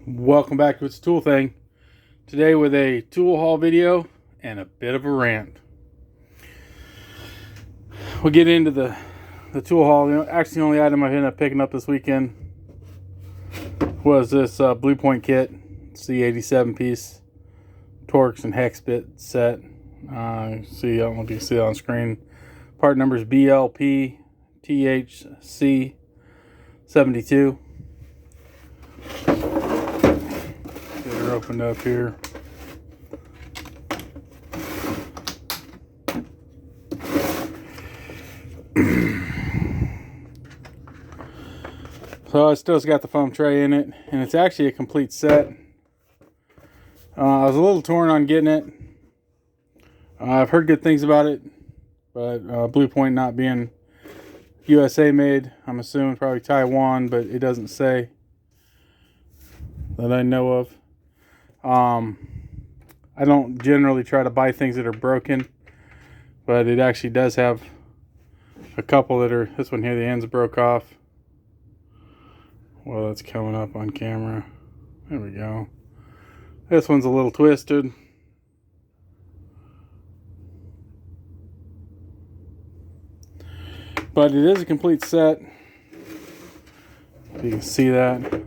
Welcome back to It's a Tool Thing. Today with a tool haul video and a bit of a rant. We'll get into the tool haul. Actually, the only item I ended up picking up this weekend was this Blue Point kit. It's the 87 piece Torx and hex bit set. See, I don't know if you can see it on screen. Part number is BLP THC 72. Get her opened up here. So it still's got the foam tray in it, and it's actually a complete set. I was a little torn on getting it. I've heard good things about it, but Blue Point not being USA made, I'm assuming probably Taiwan, but it doesn't say that I know of. I don't generally try to buy things that are broken, but it actually does have a couple that are, this one here, the ends broke off. Well, that's coming up on camera. There we go. This one's a little twisted. But it is a complete set. If you can see that.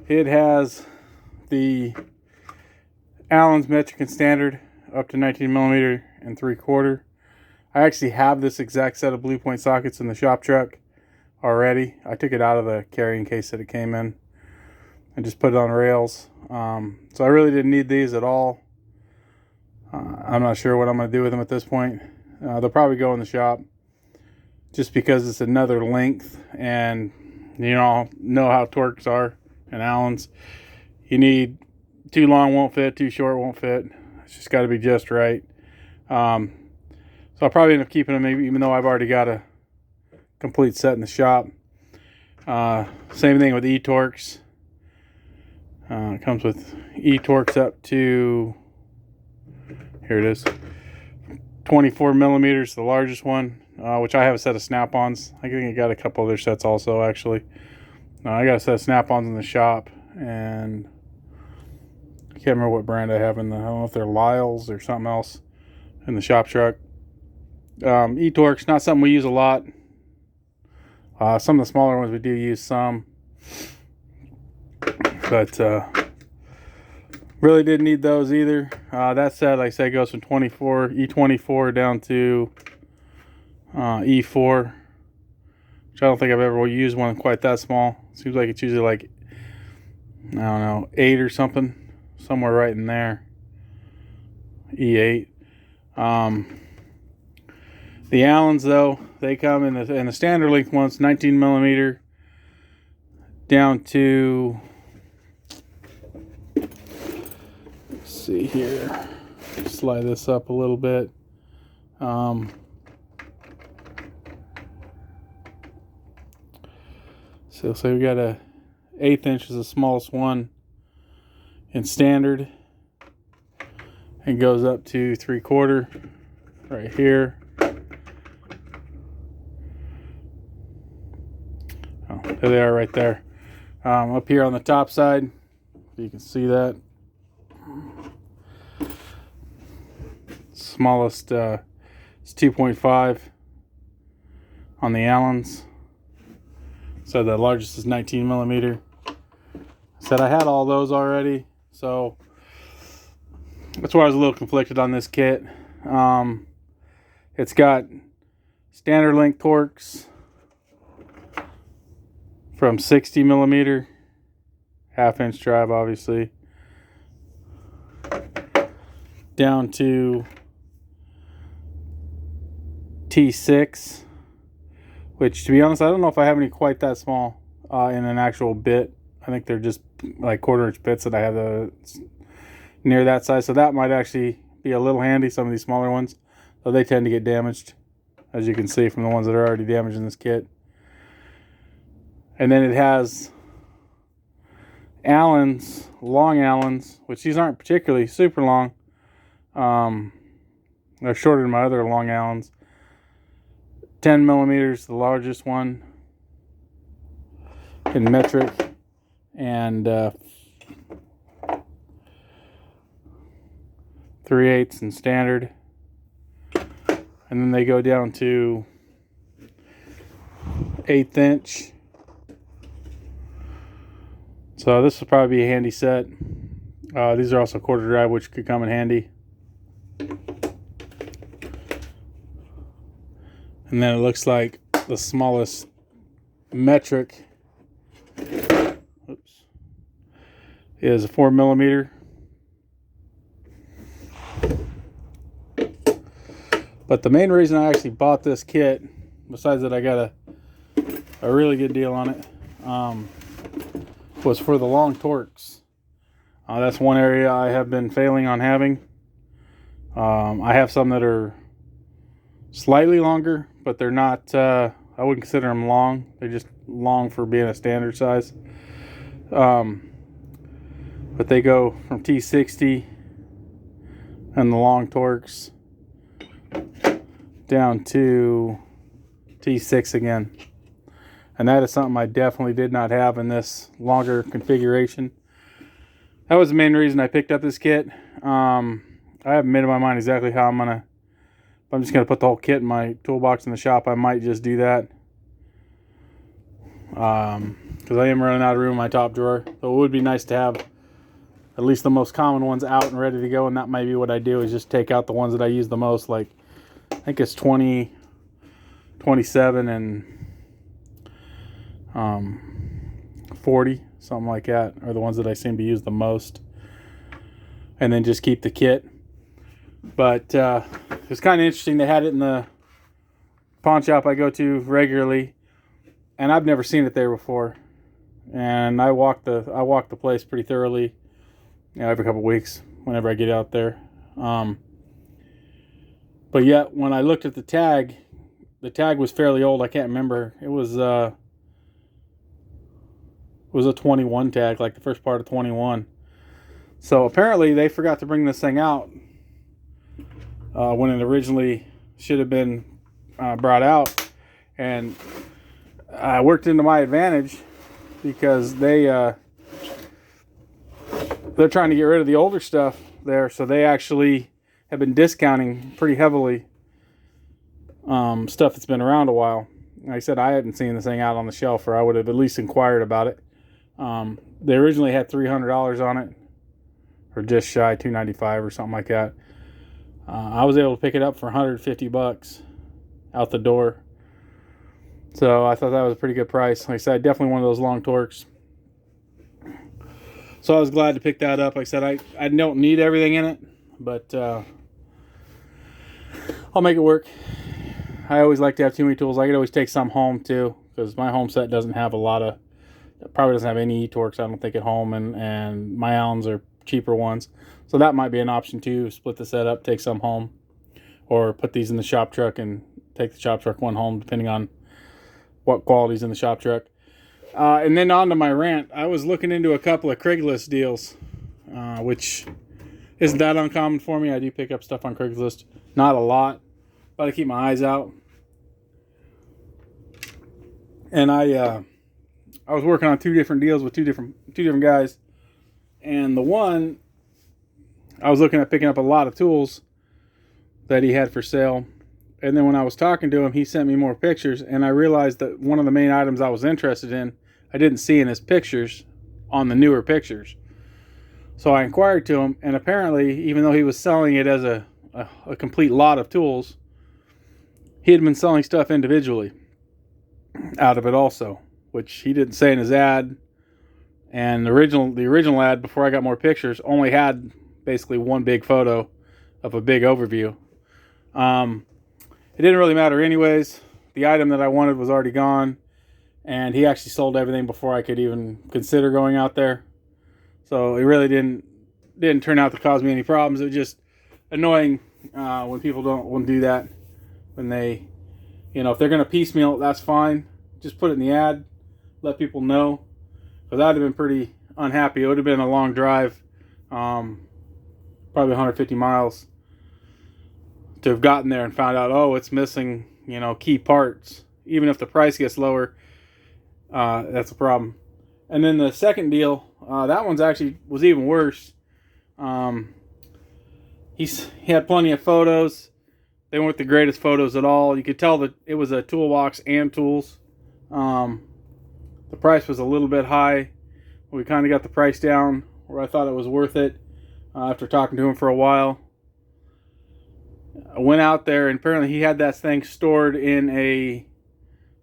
It has the Allen's metric and standard up to 19 millimeter and 3/4. I actually have this exact set of Blue Point sockets in the shop truck already. I took it out of the carrying case that it came in and just put it on rails. So I really didn't need these at all. I'm not sure what I'm going to do with them at this point. They'll probably go in the shop just because it's another length, and you know how Torx are and Allen's. You need too long won't fit, too short won't fit. It's just got to be just right. So I'll probably end up keeping them, maybe, even though I've already got a complete set in the shop. Same thing with E-Torx. It comes with E-Torx up to, here it is, 24 millimeters, the largest one, which I have a set of snap-ons. I think I got a couple other sets also, actually. I got a set of snap-ons in the shop, and I can't remember what brand I have in the, I don't know if they're Lyle's or something else in the shop truck. E-Torx, not something we use a lot. Some of the smaller ones we do use some, but really didn't need those either. That set, like I said, goes from E24 down to E4, which I don't think I've ever used one quite that small. Seems like it's usually like, I don't know, 8 or something, somewhere right in there. E8. The Allens, though, they come in the standard length ones, 19 millimeter down to, let's see here, slide this up a little bit. So say we got a 1/8 inch is the smallest one in standard, and goes up to 3/4 right here. Oh, there they are right there. Up here on the top side, you can see that. Smallest is 2.5 on the Allens. So the largest is 19 millimeter. Said I had all those already, so that's why I was a little conflicted on this kit. It's got standard length Torx from 60 millimeter, 1/2 inch drive obviously, down to T6, which, to be honest, I don't know if I have any quite that small in an actual bit. I think they're just like 1/4 inch bits that I have near that size, so that might actually be a little handy. Some of these smaller ones, though, they tend to get damaged, as you can see from the ones that are already damaged in this kit. And then it has Allen's, long Allen's, which these aren't particularly super long. They're shorter than my other long Allen's. 10 millimeters, the largest one. in metric and 3/8 in standard, and then they go down to 1/8 inch. So this will probably be a handy set. These are also quarter drive, which could come in handy. And then it looks like the smallest metric is a 4mm. But the main reason I actually bought this kit, besides that I got a really good deal on it, was for the long torques. That's one area I have been failing on having. I have some that are slightly longer, but they're not, I wouldn't consider them long. They're just long for being a standard size. But they go from T60 and the long torques down to T6 again. And that is something I definitely did not have in this longer configuration. That was the main reason I picked up this kit. I haven't made up my mind exactly how if I'm just going to put the whole kit in my toolbox in the shop, I might just do that. Because I am running out of room in my top drawer. So it would be nice to have at least the most common ones out and ready to go. And that might be what I do, is just take out the ones that I use the most. Like, I think it's 20, 27, and 40, something like that, are the ones that I seem to use the most. And then just keep the kit. But it's kind of interesting. They had it in the pawn shop I go to regularly, and I've never seen it there before. And I walk the place pretty thoroughly, every couple weeks whenever I get out there. But yet when I looked at the tag was fairly old. I can't remember. It was a 21 tag, like the first part of 21. So apparently they forgot to bring this thing out when it originally should have been brought out, and I worked into my advantage because they're trying to get rid of the older stuff there, so they actually have been discounting pretty heavily stuff that's been around a while. Like I said, I hadn't seen this thing out on the shelf, or I would have at least inquired about it. They originally had $300 on it, or just shy, $295 or something like that. I was able to pick it up for $150 out the door. So I thought that was a pretty good price. Like I said, definitely one of those long torques. So I was glad to pick that up. Like I said, I don't need everything in it, but I'll make it work. I always like to have too many tools. I could always take some home too, because my home set doesn't have probably doesn't have any E-torques, I don't think, at home, and my Allens are cheaper ones. So that might be an option too. Split the set up, take some home, or put these in the shop truck and take the shop truck one home, depending on what quality's in the shop truck. And then on to my rant. I was looking into a couple of Craigslist deals, which isn't that uncommon for me. I do pick up stuff on Craigslist. Not a lot, but I keep my eyes out. And I was working on two different deals with two different guys. And the one, I was looking at picking up a lot of tools that he had for sale. And then when I was talking to him, he sent me more pictures, and I realized that one of the main items I was interested in, I didn't see in his pictures on the newer pictures. So I inquired to him, and apparently, even though he was selling it as a complete lot of tools, he had been selling stuff individually out of it also, which he didn't say in his ad. And the original ad, before I got more pictures, only had basically one big photo of a big overview. It didn't really matter anyways. The item that I wanted was already gone, and he actually sold everything before I could even consider going out there. So it really didn't turn out to cause me any problems. It was just annoying when people won't do that. When they, if they're going to piecemeal it, that's fine. Just put it in the ad, let people know. Because I'd have been pretty unhappy. It would have been a long drive, probably 150 miles, to have gotten there and found out, oh, it's missing, key parts. Even if the price gets lower, That's a problem. And then the second deal, that one's actually was even worse. He had plenty of photos. They weren't the greatest photos at all. You could tell that it was a toolbox and tools. The price was a little bit high. We kind of got the price down where I thought it was worth it after talking to him for a while. I went out there, and apparently he had that thing stored in a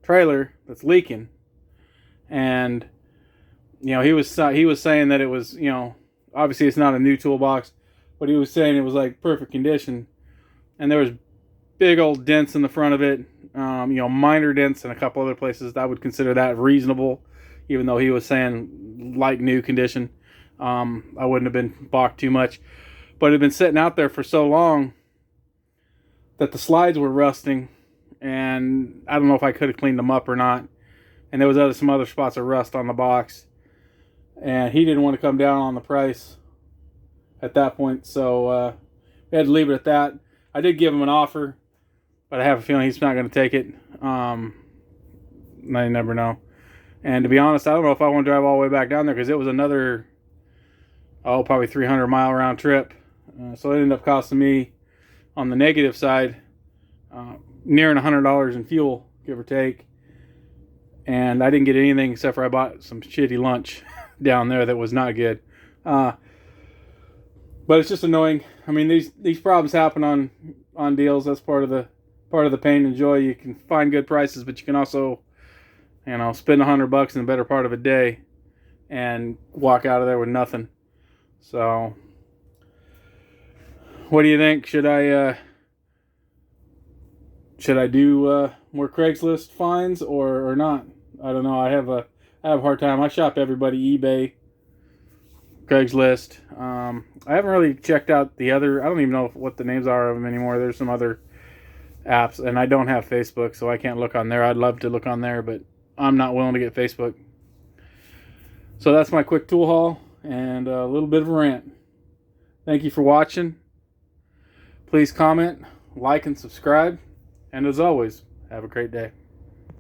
trailer that's leaking. And he was saying that it was, obviously it's not a new toolbox, but he was saying it was like perfect condition. And there was big old dents in the front of it, minor dents in a couple other places. I would consider that reasonable, even though he was saying like new condition. I wouldn't have been balked too much, but it had been sitting out there for so long that the slides were rusting, and I don't know if I could have cleaned them up or not. And there was some other spots of rust on the box, and he didn't want to come down on the price at that point, so we had to leave it at that. I did give him an offer, but I have a feeling he's not going to take it. I never know. And to be honest, I don't know if I want to drive all the way back down there, because it was another, probably 300-mile round trip. So it ended up costing me, on the negative side, nearing $100 in fuel, give or take. And I didn't get anything except for I bought some shitty lunch down there that was not good. But it's just annoying. I mean, these problems happen on deals. That's part of the pain and joy. You can find good prices, but you can also, spend $100 in the better part of a day and walk out of there with nothing. So, what do you think? Should I do more Craigslist finds or not? I don't know. I have a hard time. I shop everybody, eBay, Craigslist. I haven't really checked out the other. I don't even know what the names are of them anymore. There's some other apps, and I don't have Facebook, so I can't look on there. I'd love to look on there, but I'm not willing to get Facebook. So that's my quick tool haul and a little bit of a rant. Thank you for watching. Please comment, like, and subscribe. And as always, have a great day.